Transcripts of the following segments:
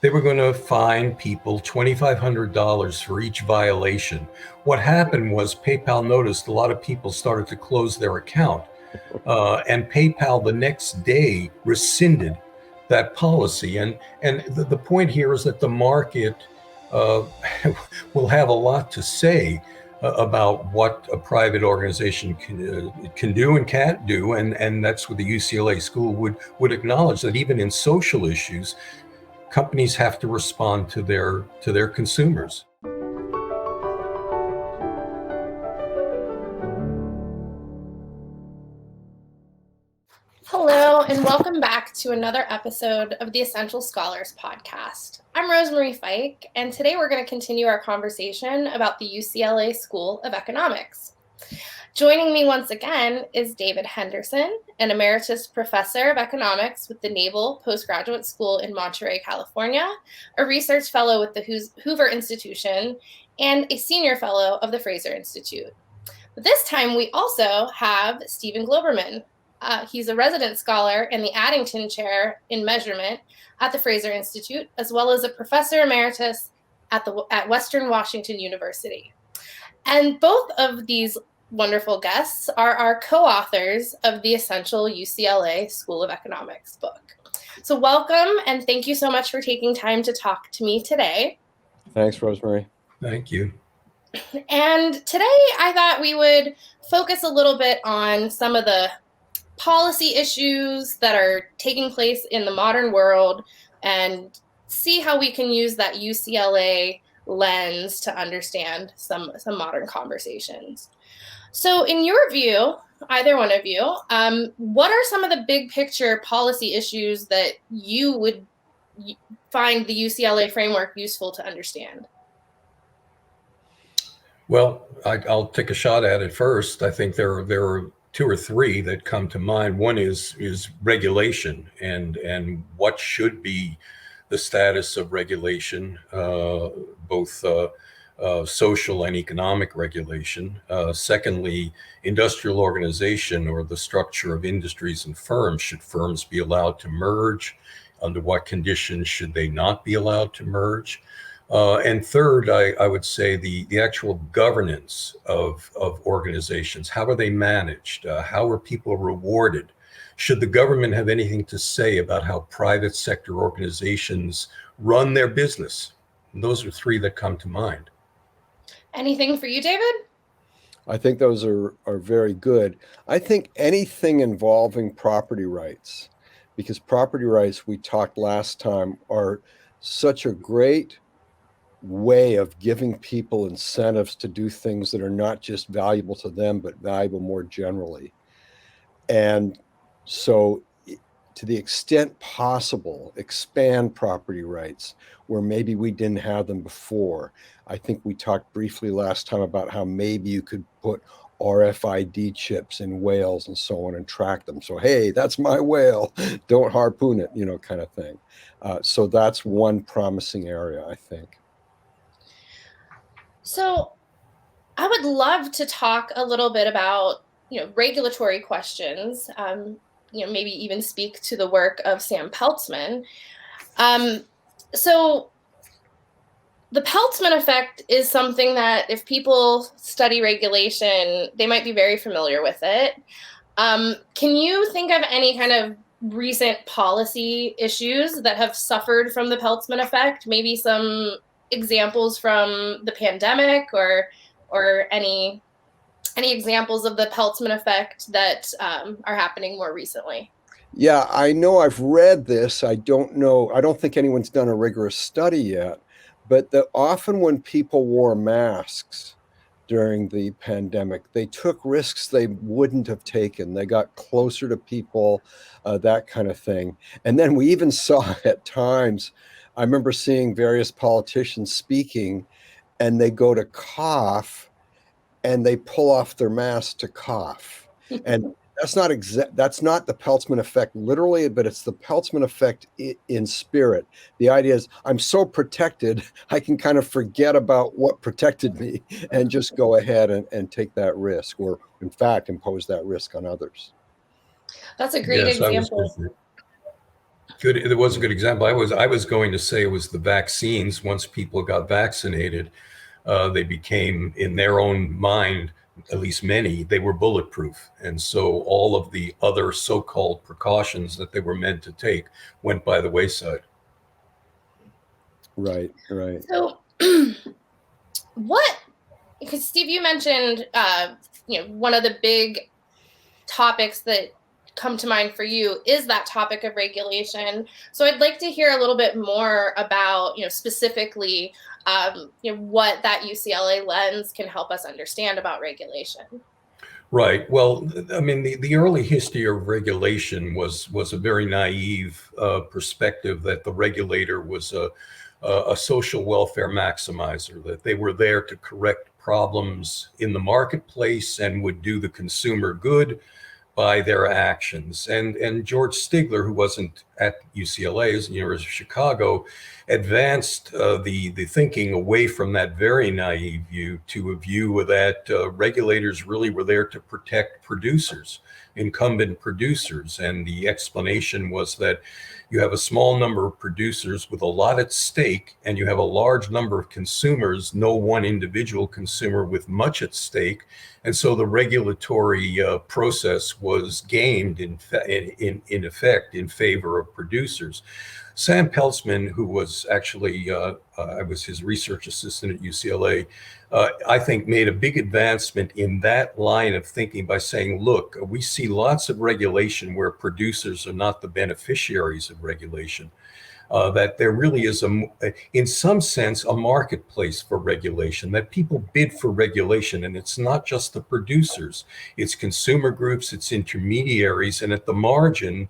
They were going to fine people $2,500 for each violation. What happened was PayPal noticed a lot of people started to close their account, and PayPal the next day rescinded that policy. And the point here is that the market uh, will have a lot to say about what a private organization can do and can't do, and that's what the UCLA school would acknowledge, that even in social issues, companies have to respond to their consumers. Hello, and welcome back to another episode of the Essential Scholars podcast. I'm Rosemarie Fike, and today we're going to continue our conversation about the UCLA School of Economics. Joining me once again is David Henderson, an emeritus professor of economics with the Naval Postgraduate School in Monterey, California, a research fellow with the Hoover Institution, and a senior fellow of the Fraser Institute. But this time we also have Steve Globerman. He's a resident scholar in the Addington Chair in Measurement at the Fraser Institute, as well as a professor emeritus at Western Washington University. And both of these wonderful guests are our co-authors of the Essential UCLA School of Economics book. So welcome, and thank you so much for taking time to talk to me today. Thanks, Rosemarie. Thank you. And today I thought we would focus a little bit on some of the policy issues that are taking place in the modern world and see how we can use that UCLA lens to understand some modern conversations. So in your view, either one of you, what are some of the big picture policy issues that you would find the UCLA framework useful to understand? Well, I'll take a shot at it first. I think there are two or three that come to mind. One is regulation, and what should be the status of regulation, both social and economic regulation. Secondly, industrial organization, or the structure of industries and firms. Should firms be allowed to merge? Under what conditions should they not be allowed to merge? And third, I would say the actual governance of organizations. How are they managed? How are people rewarded? Should the government have anything to say about how private sector organizations run their business? And those are three that come to mind. Anything for you, David? I think those are very good. I think anything involving property rights, because property rights, we talked last time, are such a great way of giving people incentives to do things that are not just valuable to them, but valuable more generally. And so to the extent possible, expand property rights where maybe we didn't have them before. I think we talked briefly last time about how maybe you could put RFID chips in whales and so on and track them. So, hey, that's my whale, don't harpoon it, kind of thing. So that's one promising area, I think. So I would love to talk a little bit about, regulatory questions, maybe even speak to the work of Sam Peltzman. So the Peltzman effect is something that if people study regulation, they might be very familiar with it. Can you think of any kind of recent policy issues that have suffered from the Peltzman effect? Maybe some examples from the pandemic or any examples of the Peltzman effect that are happening more recently? Yeah, I know I've read this. I don't know. I don't think anyone's done a rigorous study yet, but often when people wore masks during the pandemic, they took risks they wouldn't have taken. They got closer to people, that kind of thing. And then we even saw at times, I remember seeing various politicians speaking, and they go to cough, and they pull off their mask to cough. And that's not the Peltzman effect literally, but it's the Peltzman effect in spirit. The idea is I'm so protected, I can kind of forget about what protected me and just go ahead and take that risk, or in fact, impose that risk on others. That's a great example. Good. It was a good example. I was going to say it was the vaccines. Once people got vaccinated, they became, in their own mind, at least many, they were bulletproof. And so all of the other so-called precautions that they were meant to take went by the wayside. Right. So because Steve, you mentioned, one of the big topics that come to mind for you is that topic of regulation. So I'd like to hear a little bit more about, specifically, what that UCLA lens can help us understand about regulation. Right. Well, I mean, the early history of regulation was a very naive perspective that the regulator was a social welfare maximizer, that they were there to correct problems in the marketplace and would do the consumer good by their actions. And George Stigler, who wasn't at UCLA, as the University of Chicago, advanced the thinking away from that very naive view to a view that regulators really were there to protect producers, incumbent producers. And the explanation was that you have a small number of producers with a lot at stake, and you have a large number of consumers, no one individual consumer with much at stake. And so the regulatory process was gamed in effect in favor of producers. Sam Peltzman, who was actually, I was his research assistant at UCLA, I think made a big advancement in that line of thinking by saying, look, we see lots of regulation where producers are not the beneficiaries of regulation. That there really is, in some sense, a marketplace for regulation, that people bid for regulation. And it's not just the producers, it's consumer groups, it's intermediaries, and at the margin,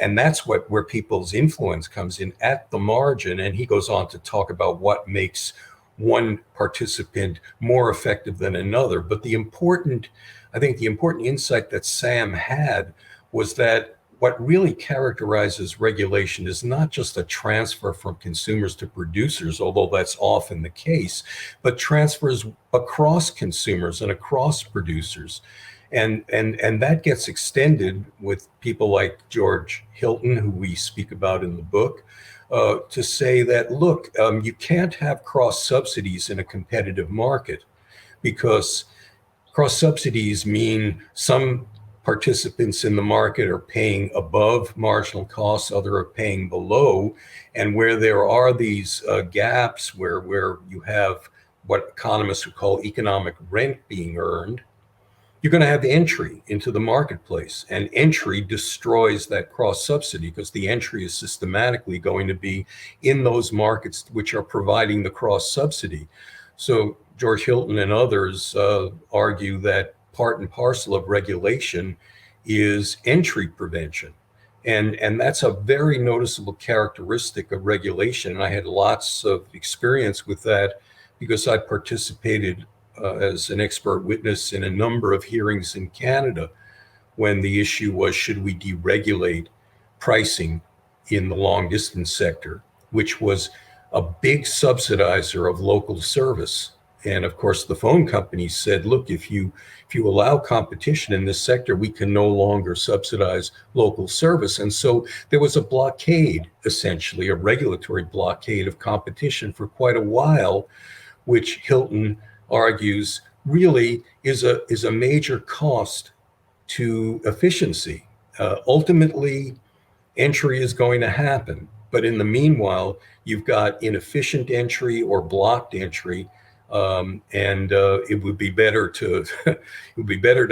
and that's where people's influence comes in, at the margin. And he goes on to talk about what makes one participant more effective than another. But I think the important insight that Sam had was that what really characterizes regulation is not just a transfer from consumers to producers, although that's often the case, but transfers across consumers and across producers. And that gets extended with people like George Hilton, who we speak about in the book, to say that, look, you can't have cross subsidies in a competitive market, because cross subsidies mean some participants in the market are paying above marginal costs, others are paying below. And where there are these gaps where you have what economists would call economic rent being earned, you're going to have entry into the marketplace, and entry destroys that cross subsidy, because the entry is systematically going to be in those markets which are providing the cross subsidy. So George Hilton and others argue that part and parcel of regulation is entry prevention. And that's a very noticeable characteristic of regulation. And I had lots of experience with that because I participated as an expert witness in a number of hearings in Canada when the issue was, should we deregulate pricing in the long distance sector, which was a big subsidizer of local service. And of course, the phone companies said, look, if you allow competition in this sector, we can no longer subsidize local service. And so there was a blockade, essentially, a regulatory blockade of competition for quite a while, which Hilton argues really is a major cost to efficiency. Ultimately, entry is going to happen, but in the meanwhile, you've got inefficient entry or blocked entry, and it would be better to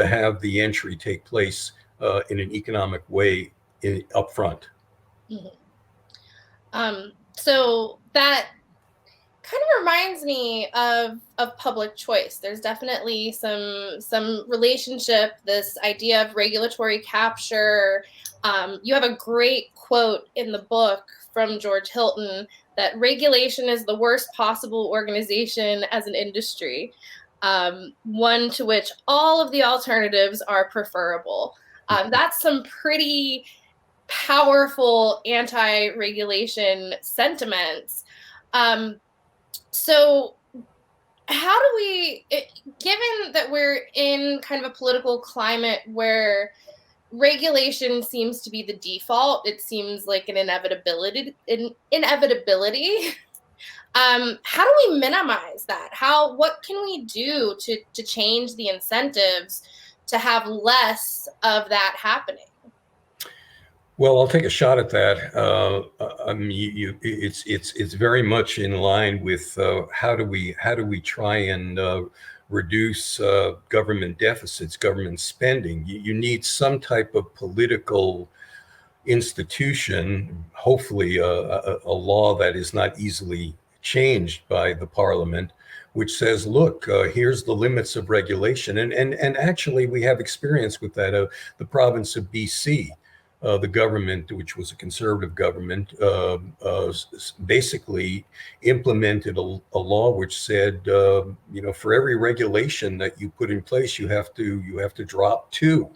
have the entry take place in an economic way up front. Mm-hmm. So that kind of reminds me of public choice. There's definitely some relationship, this idea of regulatory capture. You have a great quote in the book from George Hilton that regulation is the worst possible organization as an industry, one to which all of the alternatives are preferable. That's some pretty powerful anti-regulation sentiments. So how do we, given that we're in kind of a political climate where regulation seems to be the default. It seems like an inevitability. How do we minimize that? What can we do to change the incentives to have less of that happening? Well, I'll take a shot at that. I mean, it's very much in line with how do we try and reduce government deficits, government spending. You need some type of political institution, hopefully a law that is not easily changed by the parliament, which says, look, here's the limits of regulation. And actually, we have experience with that. The province of BC, the government, which was a conservative government, basically implemented a law which said, for every regulation that you put in place, you have to drop two.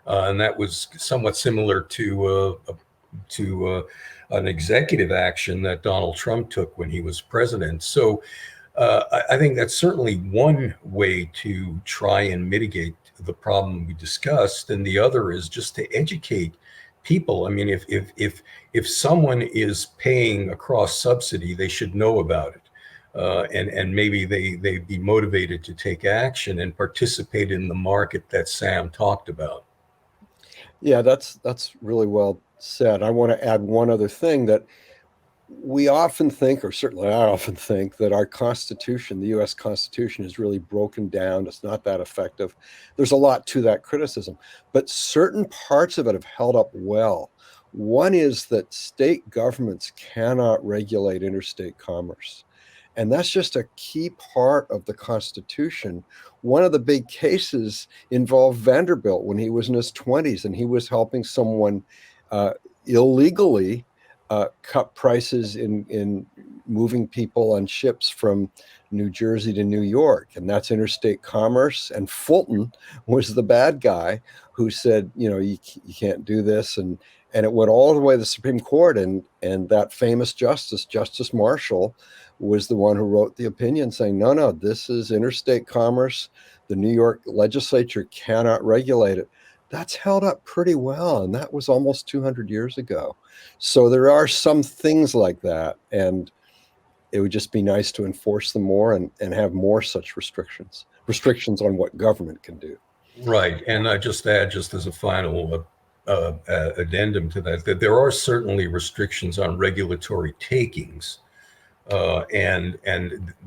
And that was somewhat similar to an executive action that Donald Trump took when he was president. So I think that's certainly one way to try and mitigate the problem we discussed. And the other is just to educate people. I mean, if someone is paying a cross subsidy, they should know about it. And maybe they'd be motivated to take action and participate in the market that Sam talked about. Yeah, that's really well said. I want to add one other thing that we often think, or certainly I often think, that our Constitution, the US Constitution, is really broken down. It's not that effective. There's a lot to that criticism, but certain parts of it have held up well. One is that state governments cannot regulate interstate commerce. And that's just a key part of the Constitution. One of the big cases involved Vanderbilt when he was in his 20s, and he was helping someone illegally cut prices in moving people on ships from New Jersey to New York. And that's interstate commerce. And Fulton was the bad guy who said, you can't do this. And it went all the way to the Supreme Court. And that famous Justice Marshall, was the one who wrote the opinion saying, no, this is interstate commerce. The New York legislature cannot regulate it. That's held up pretty well. And that was almost 200 years ago. So there are some things like that. And it would just be nice to enforce them more and have more such restrictions on what government can do. Right. And I just add, just as a final addendum to that there are certainly restrictions on regulatory takings. And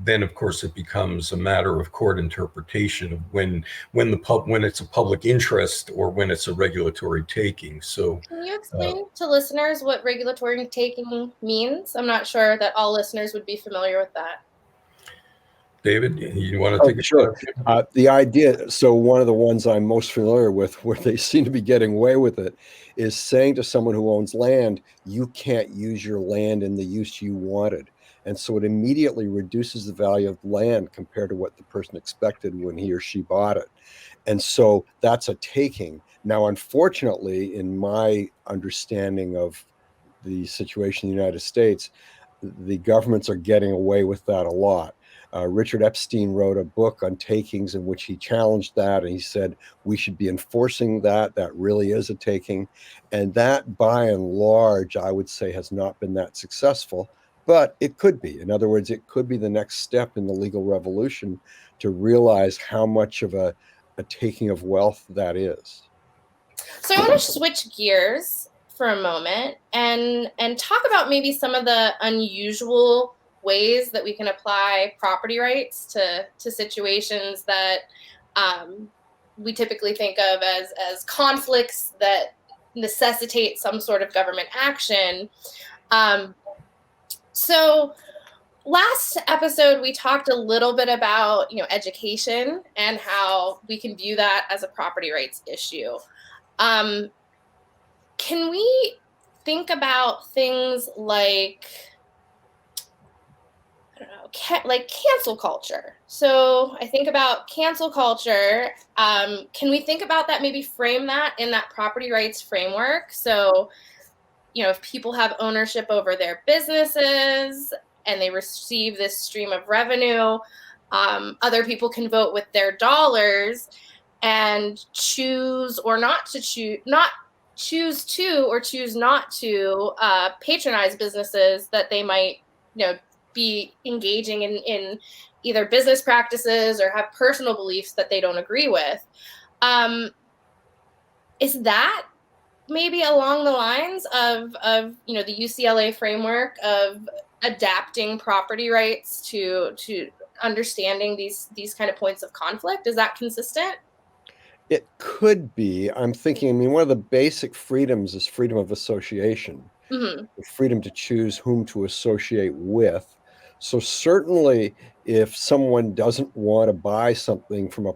then, of course, it becomes a matter of court interpretation of when it's a public interest or when it's a regulatory taking. So, can you explain to listeners what regulatory taking means? I'm not sure that all listeners would be familiar with that. David, you want to take a shot? The idea, so one of the ones I'm most familiar with, where they seem to be getting away with it, is saying to someone who owns land, you can't use your land in the use you wanted. And so it immediately reduces the value of land compared to what the person expected when he or she bought it. And so that's a taking. Now, unfortunately, in my understanding of the situation in the United States, the governments are getting away with that a lot. Richard Epstein wrote a book on takings in which he challenged that, and he said we should be enforcing that. That really is a taking. And that, by and large, I would say has not been that successful. But it could be. In other words, it could be the next step in the legal revolution to realize how much of a taking of wealth that is. So I want to switch gears for a moment and talk about maybe some of the unusual ways that we can apply property rights to situations that we typically think of as conflicts that necessitate some sort of government action. So last episode, we talked a little bit about, education and how we can view that as a property rights issue. Can we think about things like, like cancel culture? So I think about cancel culture. Can we think about that, maybe frame that in that property rights framework? So, if people have ownership over their businesses and they receive this stream of revenue, other people can vote with their dollars. and choose not to patronize businesses that they might, be engaging in either business practices or have personal beliefs that they don't agree with. Is that maybe along the lines of the UCLA framework of adapting property rights to understanding these kind of points of conflict? Is that consistent? It could be. I'm thinking, I mean, one of the basic freedoms is freedom of association, Mm-hmm. the freedom to choose whom to associate with. So certainly, if someone doesn't want to buy something from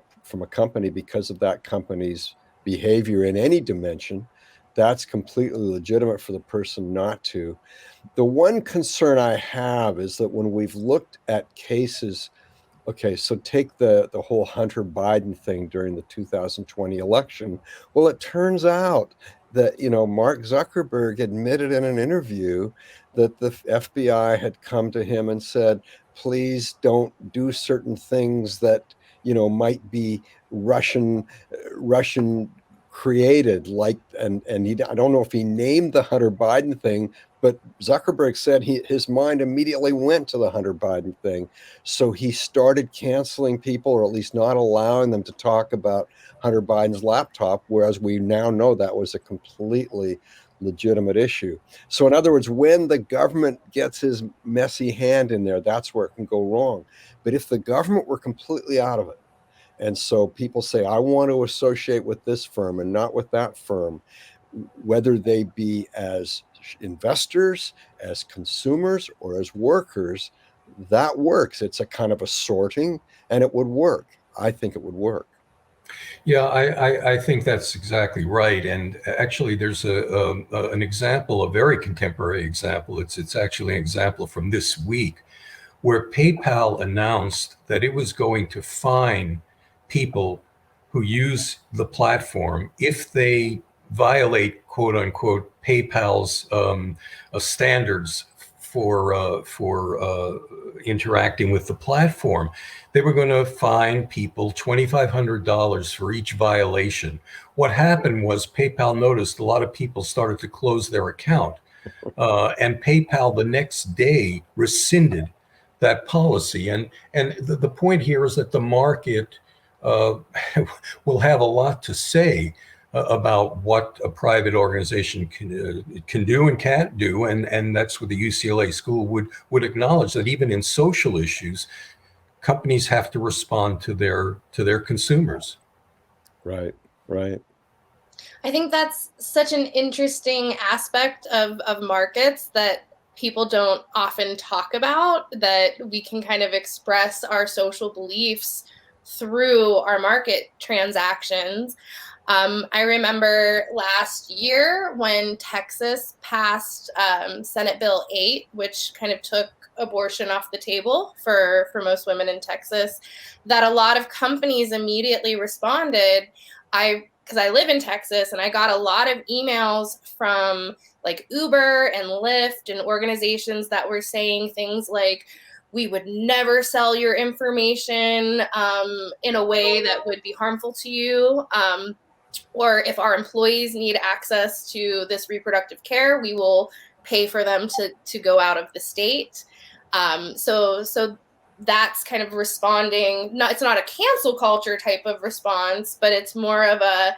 a company because of that company's behavior in any dimension, that's completely legitimate for the person not to. The one concern I have is that when we've looked at cases, okay, so take the whole Hunter Biden thing during the 2020 election. Well, it turns out that, Mark Zuckerberg admitted in an interview that the FBI had come to him and said, please don't do certain things that, might be Russian created, like, and I don't know if he named the Hunter Biden thing, but Zuckerberg said his mind immediately went to the Hunter Biden thing. So he started canceling people, or at least not allowing them to talk about Hunter Biden's laptop, whereas we now know that was a completely legitimate issue. So in other words, when the government gets his messy hand in there, that's where it can go wrong. But if the government were completely out of it, and so people say, I want to associate with this firm and not with that firm, whether they be as investors, as consumers, or as workers, that works. It's a kind of a sorting, and it would work. I think it would work. Yeah, I think that's exactly right. And actually, there's an example, a very contemporary example. It's actually an example from this week, where PayPal announced that it was going to fine people who use the platform if they violate, quote unquote, PayPal's standards for interacting with the platform. They were going to fine people $2,500 for each violation. What happened was PayPal noticed a lot of people started to close their account, and PayPal the next day rescinded that policy. And the point here is that the market uh, will have a lot to say about what a private organization can do and can't do, and that's what the UCLA school would acknowledge, that even in social issues, companies have to respond to their consumers. Right, right. I think that's such an interesting aspect of markets that people don't often talk about, that we can kind of express our social beliefs through our market transactions. I remember last year when Texas passed Senate Bill 8, which kind of took abortion off the table for most women in Texas, that a lot of companies immediately responded. Because I live in Texas, and I got a lot of emails from like Uber and Lyft and organizations that were saying things like, we would never sell your information in a way that would be harmful to you. Or if our employees need access to this reproductive care, we will pay for them to go out of the state. So that's kind of responding. It's not a cancel culture type of response, but it's more of a,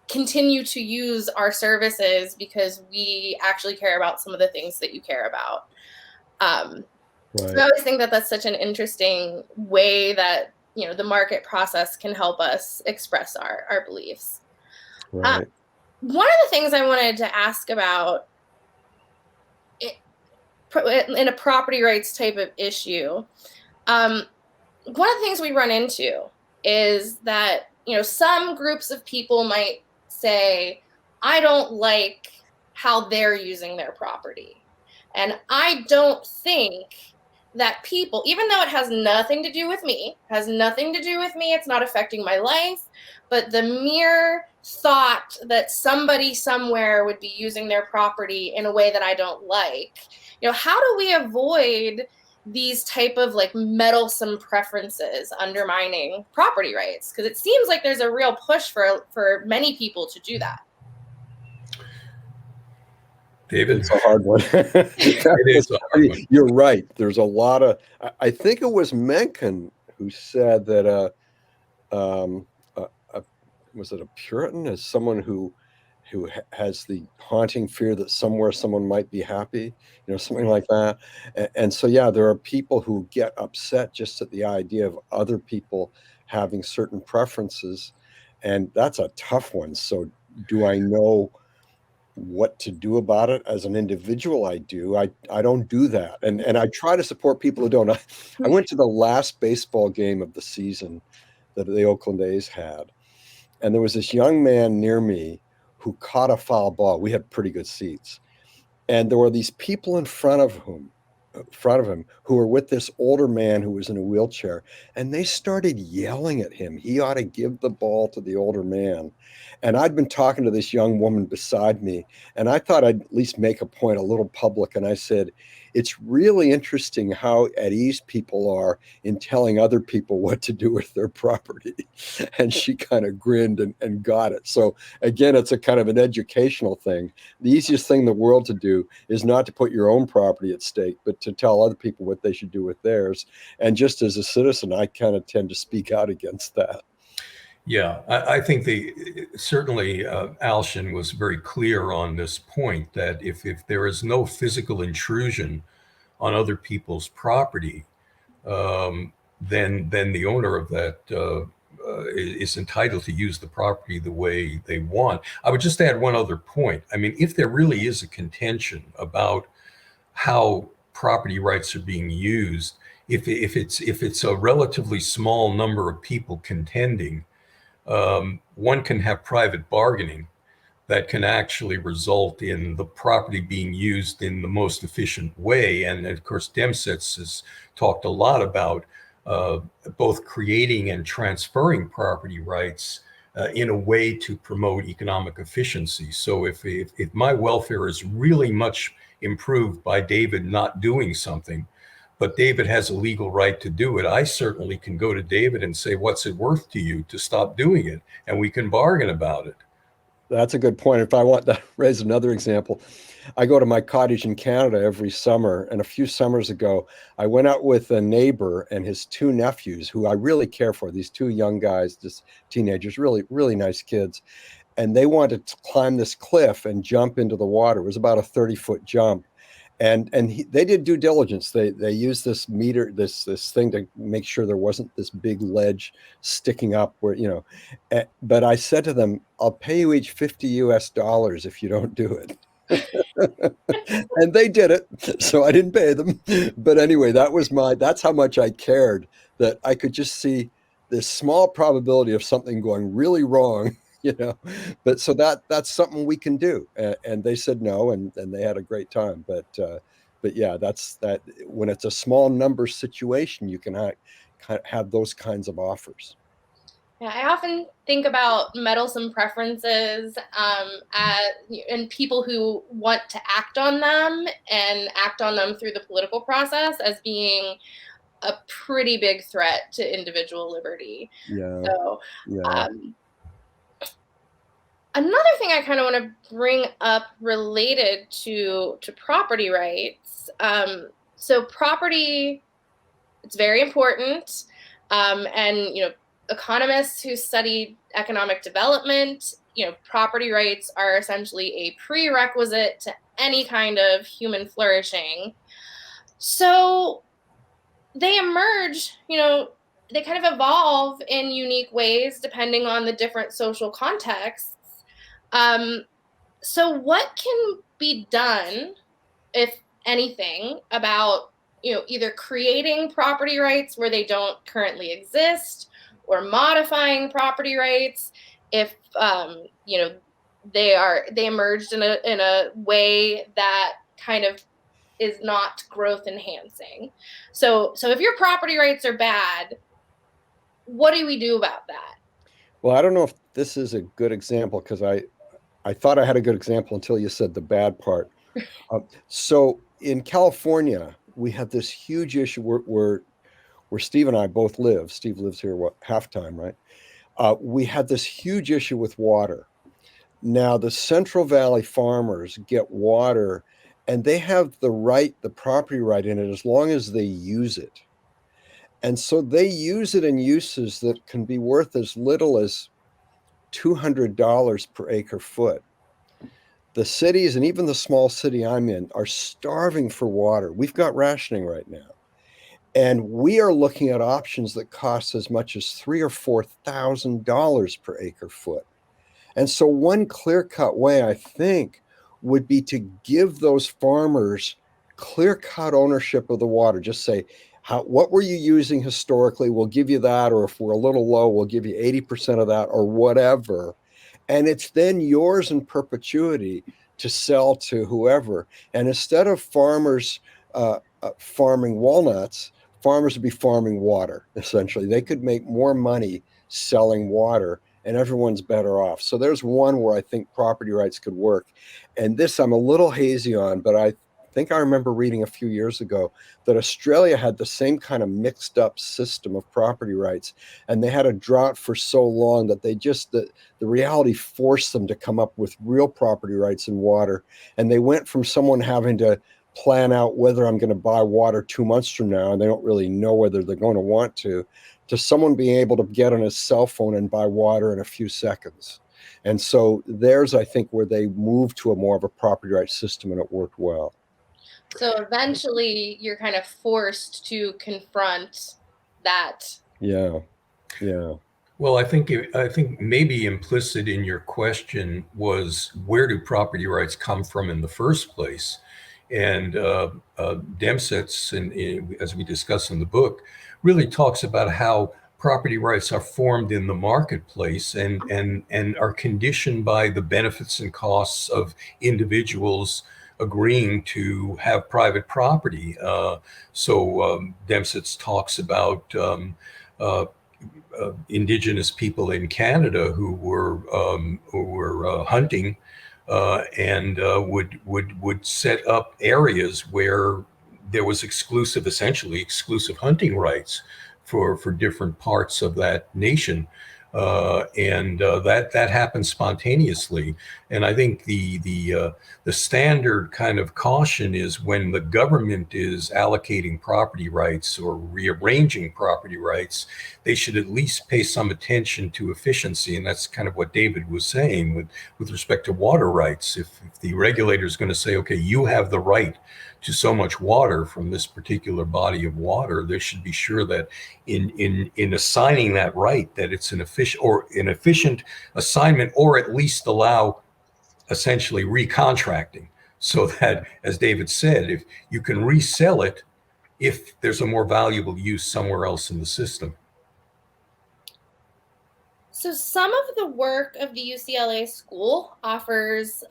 continue to use our services because we actually care about some of the things that you care about. Right. So I always think that that's such an interesting way that, the market process can help us express our beliefs. Right. One of the things I wanted to ask about in a property rights type of issue, one of the things we run into is that, some groups of people might say, I don't like how they're using their property. And I don't think that people, even though it has nothing to do with me, it's not affecting my life, but the mere thought that somebody somewhere would be using their property in a way that I don't like, how do we avoid these type of like meddlesome preferences undermining property rights? Because it seems like there's a real push for many people to do that. David? It's a hard one. It is a hard one. You're right. There's a lot of, I think it was Mencken who said that, was it a Puritan, as someone who has the haunting fear that somewhere someone might be happy, something like that. And so, yeah, there are people who get upset just at the idea of other people having certain preferences. And that's a tough one. So do I know what to do about it as an individual? I do. I don't do that. And I try to support people who don't. I went to the last baseball game of the season that the Oakland A's had. And there was this young man near me who caught a foul ball. We had pretty good seats. And there were these people in front of him who were with this older man who was in a wheelchair. And they started yelling at him. He ought to give the ball to the older man. And I'd been talking to this young woman beside me, and I thought I'd at least make a point a little public. And I said, it's really interesting how at ease people are in telling other people what to do with their property. And she kind of grinned and got it. So again, it's a kind of an educational thing. The easiest thing in the world to do is not to put your own property at stake, but to tell other people what they should do with theirs. And just as a citizen, I kind of tend to speak out against that. Yeah, I think certainly Alshin was very clear on this point that if there is no physical intrusion on other people's property, then the owner of that is entitled to use the property the way they want. I would just add one other point. I mean, if there really is a contention about how property rights are being used, if it's a relatively small number of people contending, one can have private bargaining that can actually result in the property being used in the most efficient way. And of course, Demsetz has talked a lot about both creating and transferring property rights in a way to promote economic efficiency. So if my welfare is really much improved by David not doing something, but David has a legal right to do it, I certainly can go to David and say, what's it worth to you to stop doing it? And we can bargain about it. That's a good point. If I want to raise another example, I go to my cottage in Canada every summer. And a few summers ago, I went out with a neighbor and his two nephews, who I really care for, these two young guys, just teenagers, really, really nice kids. And they wanted to climb this cliff and jump into the water. It was about a 30-foot jump. And they did due diligence. They used this meter, this thing to make sure there wasn't this big ledge sticking up where, but I said to them, I'll pay you each $50 if you don't do it. And they did it. So I didn't pay them. But anyway, that's how much I cared, that I could just see this small probability of something going really wrong. But so that's something we can do. And they said no, and they had a great time. But yeah, that's that. When it's a small number situation, you can have those kinds of offers. Yeah, I often think about meddlesome preferences and people who want to act on them through the political process as being a pretty big threat to individual liberty. Yeah. So, yeah. Another thing I kind of want to bring up related to property rights. So property, it's very important. And, economists who study economic development, property rights are essentially a prerequisite to any kind of human flourishing. So they emerge, they kind of evolve in unique ways depending on the different social contexts. So what can be done, if anything, about, either creating property rights where they don't currently exist, or modifying property rights if, they emerged in a way that kind of is not growth enhancing. So if your property rights are bad, what do we do about that? Well, I don't know if this is a good example, because I thought I had a good example until you said the bad part. So in California, we had this huge issue where Steve and I both live. Steve lives here, half time, right? We had this huge issue with water. Now, the Central Valley farmers get water, and they have the property right in it as long as they use it. And so they use it in uses that can be worth as little as $200 per acre foot. The cities, and even the small city I'm in, are starving for water. We've got rationing right now. And we are looking at options that cost as much as $3,000 or $4,000 per acre foot. And so one clear-cut way, I think, would be to give those farmers clear-cut ownership of the water. Just say, what were you using historically? We'll give you that. Or if we're a little low, we'll give you 80% of that or whatever. And it's then yours in perpetuity to sell to whoever. And instead of farmers farming walnuts, farmers would be farming water, essentially. They could make more money selling water, and everyone's better off. So there's one where I think property rights could work. And this I'm a little hazy on, but I think I remember reading a few years ago that Australia had the same kind of mixed up system of property rights. And they had a drought for so long that the reality forced them to come up with real property rights in water. And they went from someone having to plan out whether I'm going to buy water 2 months from now, and they don't really know whether they're going to want to someone being able to get on his cell phone and buy water in a few seconds. And so there's, I think, where they moved to a more of a property rights system, and it worked well. So eventually you're kind of forced to confront that. Yeah. Well, I think maybe implicit in your question was, where do property rights come from in the first place? And Demsetz, as we discuss in the book, really talks about how property rights are formed in the marketplace and are conditioned by the benefits and costs of individuals agreeing to have private property. So Demsetz talks about indigenous people in Canada who were hunting and would set up areas where there was essentially exclusive hunting rights for different parts of that nation, and that happens spontaneously. And I think the standard kind of caution is when the government is allocating property rights or rearranging property rights, they should at least pay some attention to efficiency. And that's kind of what David was saying with respect to water rights. If the regulator is going to say, okay, you have the right to so much water from this particular body of water, they should be sure that in assigning that right, that it's an efficient assignment, or at least allow essentially recontracting, so that, as David said, if you can resell it if there's a more valuable use somewhere else in the system. So some of the work of the UCLA school offers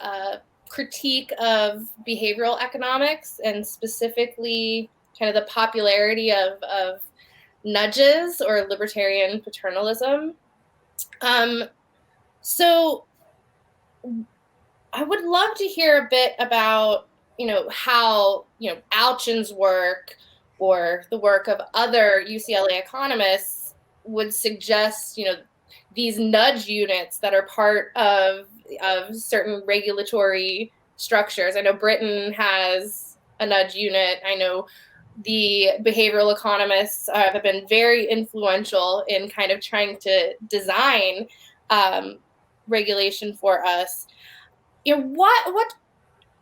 critique of behavioral economics, and specifically kind of the popularity of nudges or libertarian paternalism. So I would love to hear a bit about, how, Alchin's work or the work of other UCLA economists would suggest, these nudge units that are part of certain regulatory structures. I know Britain has a nudge unit. I know the behavioral economists have been very influential in kind of trying to design regulation for us. What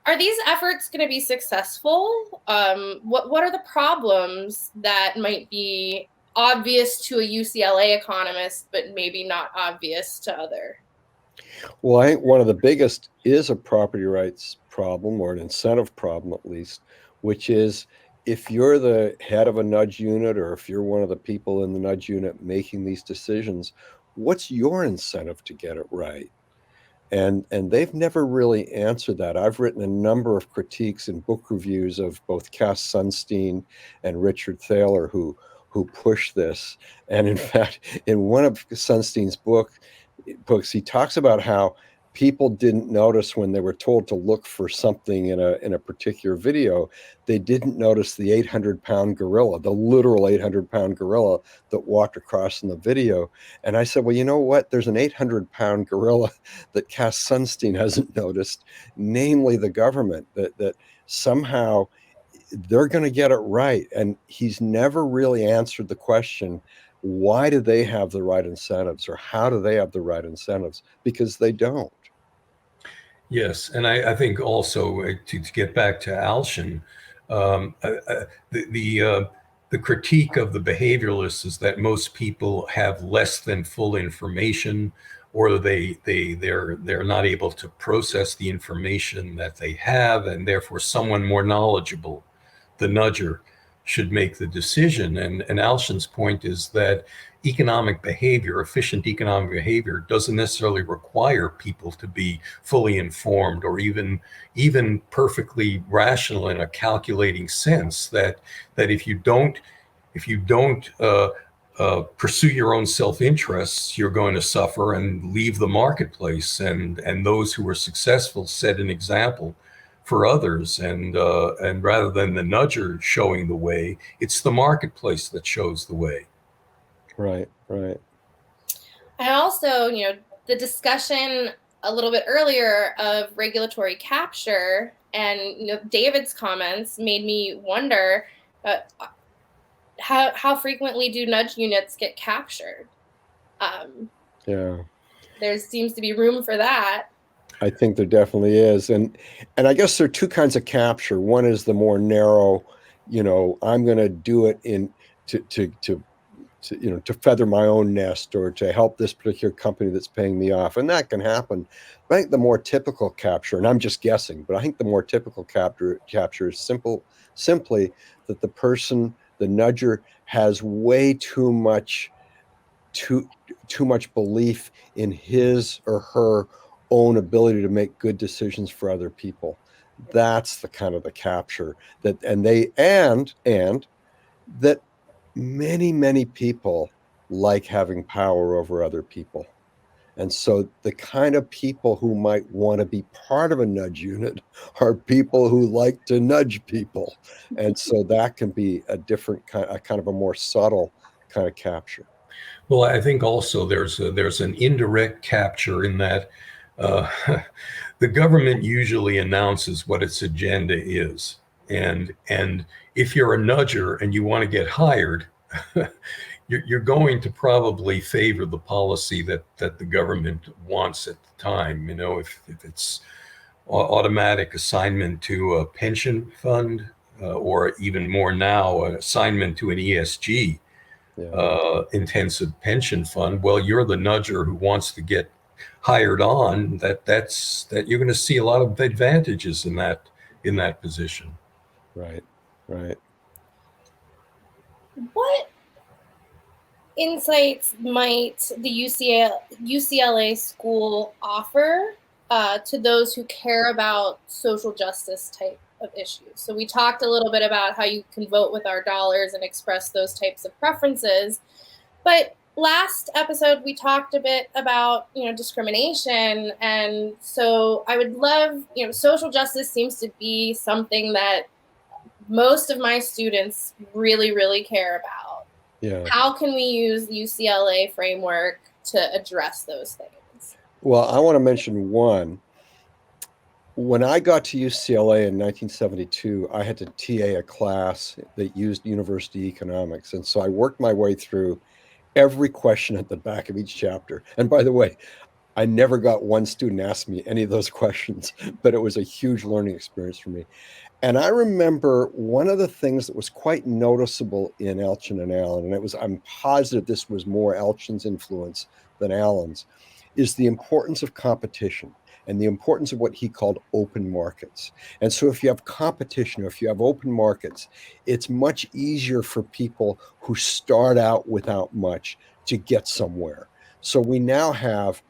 are these efforts going to be successful? What are the problems that might be obvious to a UCLA economist, but maybe not obvious to other? Well, I think one of the biggest is a property rights problem, or an incentive problem at least, which is if you're the head of a nudge unit, or if you're one of the people in the nudge unit making these decisions, what's your incentive to get it right? And they've never really answered that. I've written a number of critiques and book reviews of both Cass Sunstein and Richard Thaler who push this. And in fact, in one of Sunstein's books, he talks about how people didn't notice when they were told to look for something in a particular video. They didn't notice the 800-pound gorilla, the literal 800-pound gorilla that walked across in the video. And I said, well, you know what? There's an 800-pound gorilla that Cass Sunstein hasn't noticed, namely the government, that somehow they're going to get it right. And he's never really answered the question, why do they have the right incentives, or how do they have the right incentives? Because they don't. Yes, and I think also to get back to Alshan, the critique of the behavioralists is that most people have less than full information, or they're not able to process the information that they have, and therefore someone more knowledgeable, the nudger, should make the decision. And Alshan's point is that economic behavior, efficient economic behavior, doesn't necessarily require people to be fully informed or even perfectly rational in a calculating sense. That if you don't pursue your own self-interests, you're going to suffer and leave the marketplace. And those who are successful set an example for others. And rather than the nudger showing the way, it's the marketplace that shows the way. Right, right. I also, the discussion a little bit earlier of regulatory capture and David's comments made me wonder how frequently do nudge units get captured? Yeah. There seems to be room for that. I think there definitely is. And I guess there are two kinds of capture. One is the more narrow, I'm going to do it to feather my own nest, or to help this particular company that's paying me off. And that can happen. But I think the more typical capture, and I'm just guessing, but I think the more typical capture is simply that the person, the nudger, has way too much belief in his or her own ability to make good decisions for other people. That's the kind of the capture that, and that many people like having power over other people. And so the kind of people who might want to be part of a nudge unit are people who like to nudge people. And so that can be a different kind of a more subtle kind of capture. Well, I think also there's an indirect capture in that the government usually announces what its agenda is. And if you're a nudger and you want to get hired, you're going to probably favor the policy that the government wants at the time. If it's automatic assignment to a pension fund, or even more now, an assignment to an ESG intensive pension fund, well, you're the nudger who wants to get hired on. That's you're going to see a lot of advantages in that position. Right. What insights might the UCLA school offer to those who care about social justice type of issues? So we talked a little bit about how you can vote with our dollars and express those types of preferences. But last episode, we talked a bit about, discrimination. And so I would love, social justice seems to be something that most of my students really, really care about. Yeah. How can we use the UCLA framework to address those things? Well, I want to mention one. When I got to UCLA in 1972, I had to TA a class that used university economics. And so I worked my way through every question at the back of each chapter. And by the way, I never got one student ask me any of those questions, but it was a huge learning experience for me. And I remember one of the things that was quite noticeable in Alshan and Allen, and I'm positive this was more Alshan's influence than Allen's, is the importance of competition and the importance of what he called open markets. And so if you have competition, or if you have open markets, it's much easier for people who start out without much to get somewhere. So we now have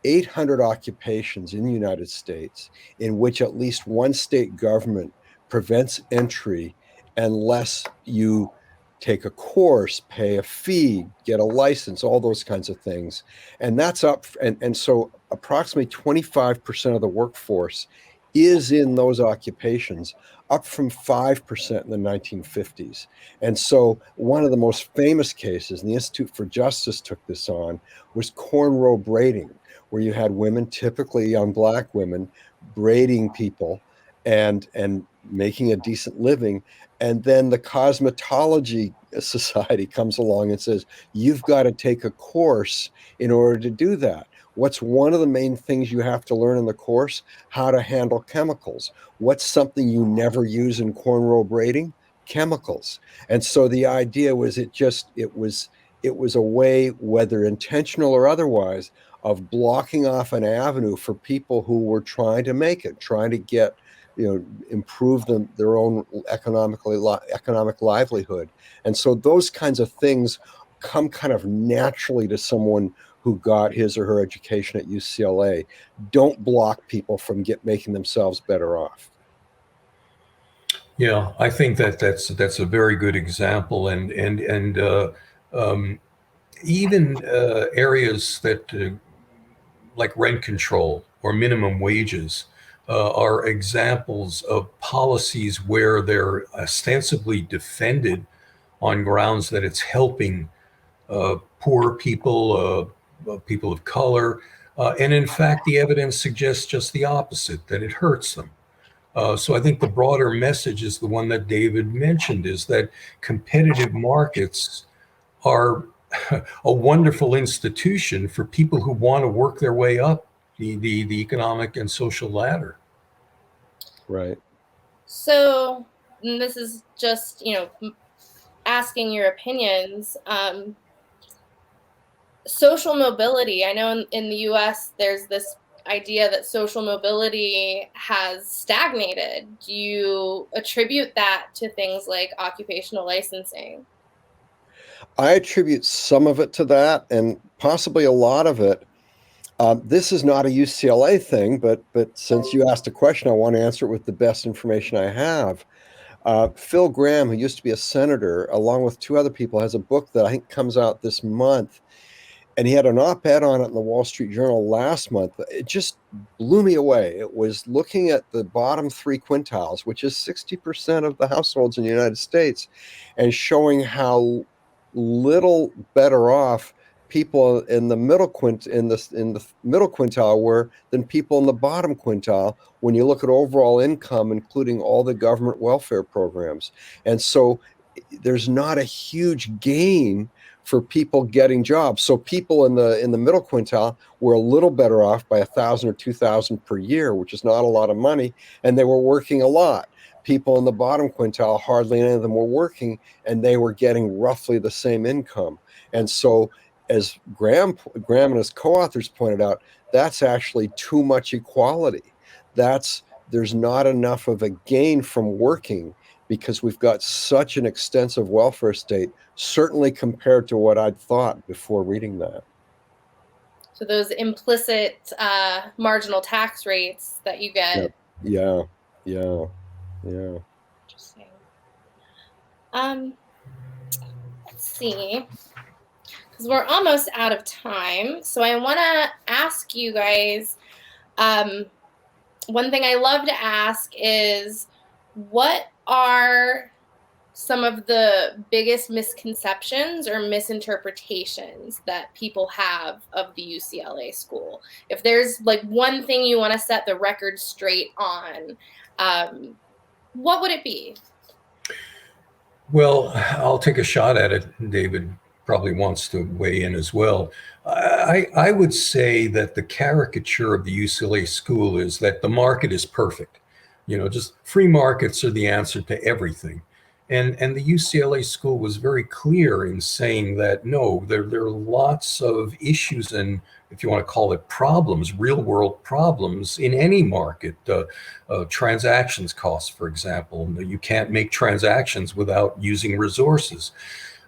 800 occupations in the United States in which at least one state government prevents entry unless you take a course, pay a fee, get a license, all those kinds of things. And that's up. And so approximately 25% of the workforce is in those occupations, up from 5% in the 1950s. And so one of the most famous cases, and the Institute for Justice took this on, was cornrow braiding, where you had women, typically young Black women, braiding people and making a decent living. And then the Cosmetology Society comes along and says, you've got to take a course in order to do that. What's one of the main things you have to learn in the course? How to handle chemicals. What's something you never use in cornrow braiding? Chemicals. And so the idea was it was a way, whether intentional or otherwise, of blocking off an avenue for people who were trying to make it, trying to get, improve their own economic livelihood. And so those kinds of things come kind of naturally to someone who got his or her education at UCLA. Don't block people from making themselves better off. Yeah, I think that's a very good example, and even areas that like rent control or minimum wages are examples of policies where they're ostensibly defended on grounds that it's helping poor people, people of color, and in fact, the evidence suggests just the opposite, that it hurts them. So I think the broader message is the one that David mentioned, is that competitive markets are a wonderful institution for people who want to work their way up the economic and social ladder. Right. So this is just, asking your opinions. Social mobility, I know in the US, there's this idea that social mobility has stagnated. Do you attribute that to things like occupational licensing? I attribute some of it to that, and possibly a lot of it. This is not a UCLA thing, but since you asked a question, I want to answer it with the best information I have. Phil Gramm, who used to be a senator, along with two other people, has a book that I think comes out this month. And he had an op-ed on it in the Wall Street Journal last month. It just blew me away. It was looking at the bottom 3 quintiles, which is 60% of the households in the United States, and showing how little better off people in the middle quintile were than people in the bottom quintile when you look at overall income, including all the government welfare programs. And so there's not a huge gain for people getting jobs. So people in the middle quintile were a little better off by $1,000 or $2,000 per year, which is not a lot of money, and they were working a lot. People in the bottom quintile, hardly any of them were working, and they were getting roughly the same income. And so, as Graham and his co-authors pointed out, that's actually too much equality. There's not enough of a gain from working, because we've got such an extensive welfare state, certainly compared to what I'd thought before reading that. So those implicit marginal tax rates that you get. Yeah. Interesting. Let's see, because we're almost out of time. So I want to ask you guys, one thing I love to ask is, what are some of the biggest misconceptions or misinterpretations that people have of the UCLA school? If there's like one thing you want to set the record straight on, what would it be? Well, I'll take a shot at it. David probably wants to weigh in as well. I would say that the caricature of the UCLA school is that the market is perfect. Just free markets are the answer to everything. And the UCLA school was very clear in saying that, no, there are lots of issues and, if you want to call it problems, real world problems in any market. Transactions costs, for example. You can't make transactions without using resources.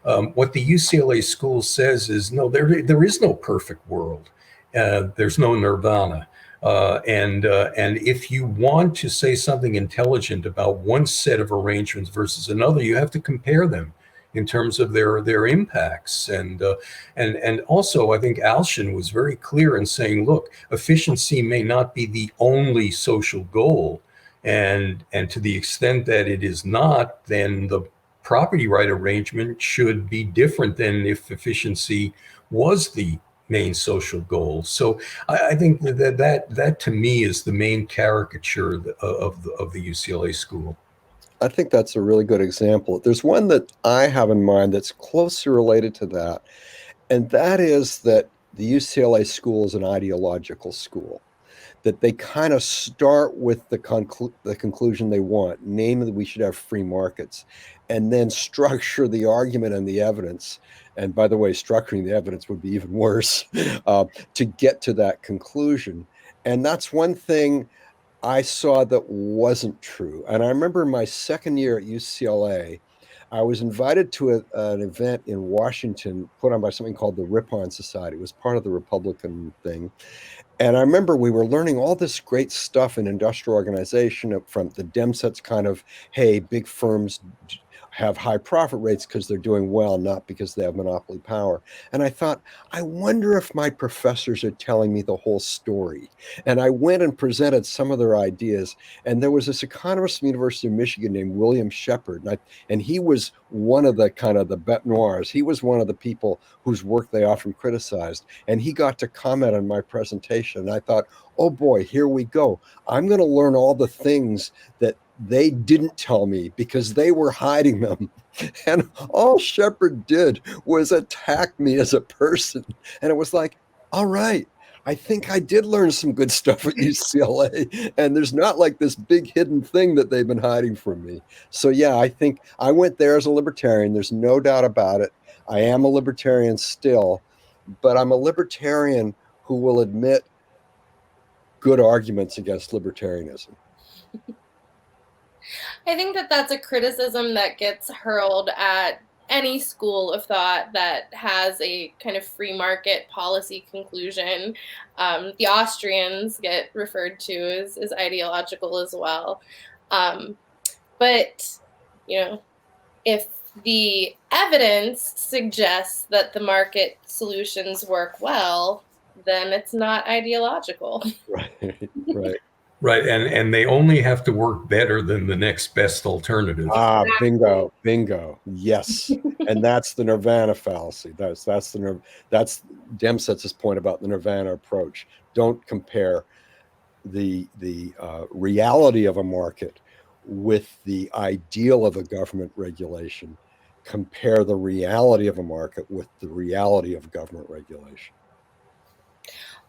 What the UCLA school says is, no, there is no perfect world. There's no nirvana. And if you want to say something intelligent about one set of arrangements versus another, you have to compare them. in terms of their impacts. And also, I think Alshin was very clear in saying, look, efficiency may not be the only social goal. And to the extent that it is not, then the property right arrangement should be different than if efficiency was the main social goal. So I think that to me is the main caricature of the UCLA school. I think that's a really good example. There's one that I have in mind that's closely related to that, and that is that the UCLA school is an ideological school, that they kind of start with the conclusion they want, namely that we should have free markets, and then structure the argument and the evidence. And by the way, structuring the evidence would be even worse to get to that conclusion. And that's one thing I saw that wasn't true. And I remember my second year at UCLA, I was invited to an event in Washington put on by something called the Ripon Society. It was part of the Republican thing. And I remember we were learning all this great stuff in industrial organization from the Demsetz kind of, hey, big firms have high profit rates because they're doing well, not because they have monopoly power. And I thought, I wonder if my professors are telling me the whole story. And I went and presented some of their ideas. And there was this economist from the University of Michigan named William Shepard. And he was one of the kind of the bête noirs. He was one of the people whose work they often criticized. And he got to comment on my presentation. And I thought, oh boy, here we go. I'm going to learn all the things that they didn't tell me because they were hiding them. And all Shepard did was attack me as a person. And it was like, all right, I think I did learn some good stuff at UCLA. And there's not like this big hidden thing that they've been hiding from me. So yeah, I think I went there as a libertarian. There's no doubt about it. I am a libertarian still, but I'm a libertarian who will admit good arguments against libertarianism. I think that that's a criticism that gets hurled at any school of thought that has a kind of free market policy conclusion. The Austrians get referred to as ideological as well. But, if the evidence suggests that the market solutions work well, then it's not ideological. Right. Right, and they only have to work better than the next best alternative. Bingo. Yes, and that's the Nirvana fallacy. That's Demsetz's point about the Nirvana approach. Don't compare the reality of a market with the ideal of a government regulation. Compare the reality of a market with the reality of government regulation.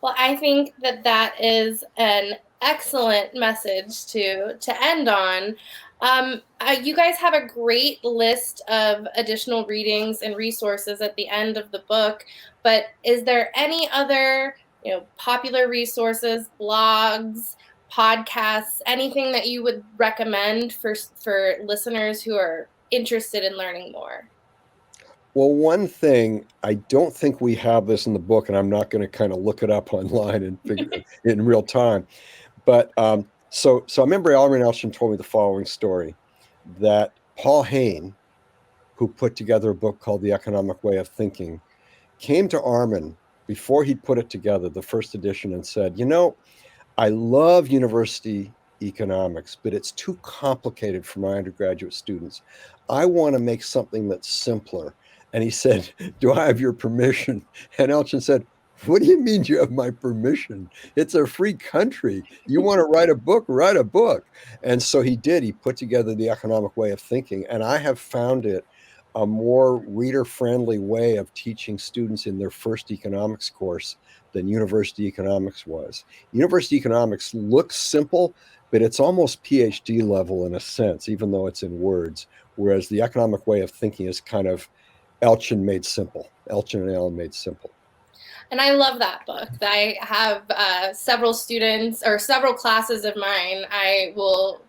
Well, I think that is an excellent message to end on. You guys have a great list of additional readings and resources at the end of the book, but is there any other, popular resources, blogs, podcasts, anything that you would recommend for listeners who are interested in learning more? Well, one thing, I don't think we have this in the book, and I'm not going to kind of look it up online and figure it in real time. But so I remember Alvin Elsham told me the following story, that Paul Hayne, who put together a book called The Economic Way of Thinking, came to Armin before he'd put it together, the first edition, and said, I love university economics, but it's too complicated for my undergraduate students. I want to make something that's simpler. And he said, do I have your permission? And Elchin said, what do you mean you have my permission? It's a free country. You want to write a book, write a book. And so he did. He put together The Economic Way of Thinking. And I have found it a more reader-friendly way of teaching students in their first economics course than university economics was. University economics looks simple, but it's almost PhD level in a sense, even though it's in words. Whereas The Economic Way of Thinking is kind of Elchin made simple. Elchin and Allen made simple. And I love that book. I have several students or several classes of mine. I will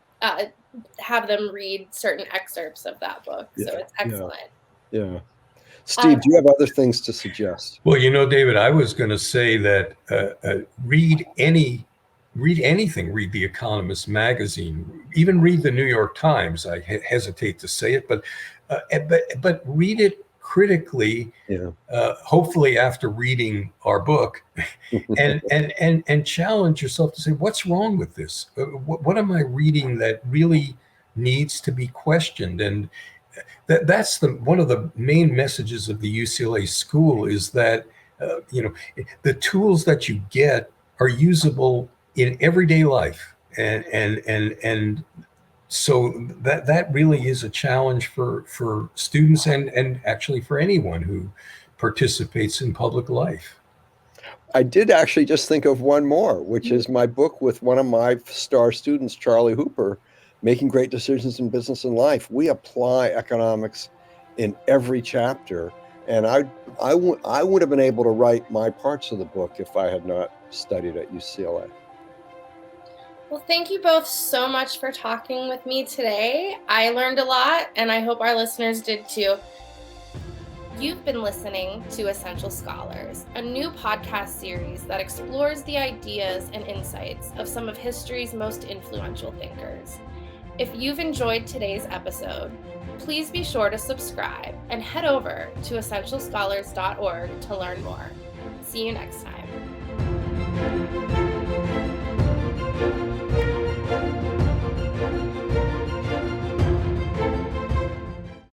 have them read certain excerpts of that book. So it's excellent. Yeah. Steve, do you have other things to suggest? Well, David, I was going to say that read anything, read The Economist magazine, even read the New York Times. I hesitate to say it, but but read it critically. Yeah. Hopefully after reading our book, and challenge yourself to say, what's wrong with this? What am I reading that really needs to be questioned? And that's one of the main messages of the UCLA school is that the tools that you get are usable in everyday life, and so that really is a challenge for students and actually for anyone who participates in public life. I did actually just think of one more, which is my book with one of my star students, Charlie Hooper, Making Great Decisions in Business and Life. We apply economics in every chapter. And I would have been able to write my parts of the book if I had not studied at UCLA. Well, thank you both so much for talking with me today. I learned a lot, and I hope our listeners did too. You've been listening to Essential Scholars, a new podcast series that explores the ideas and insights of some of history's most influential thinkers. If you've enjoyed today's episode, please be sure to subscribe and head over to essentialscholars.org to learn more. See you next time.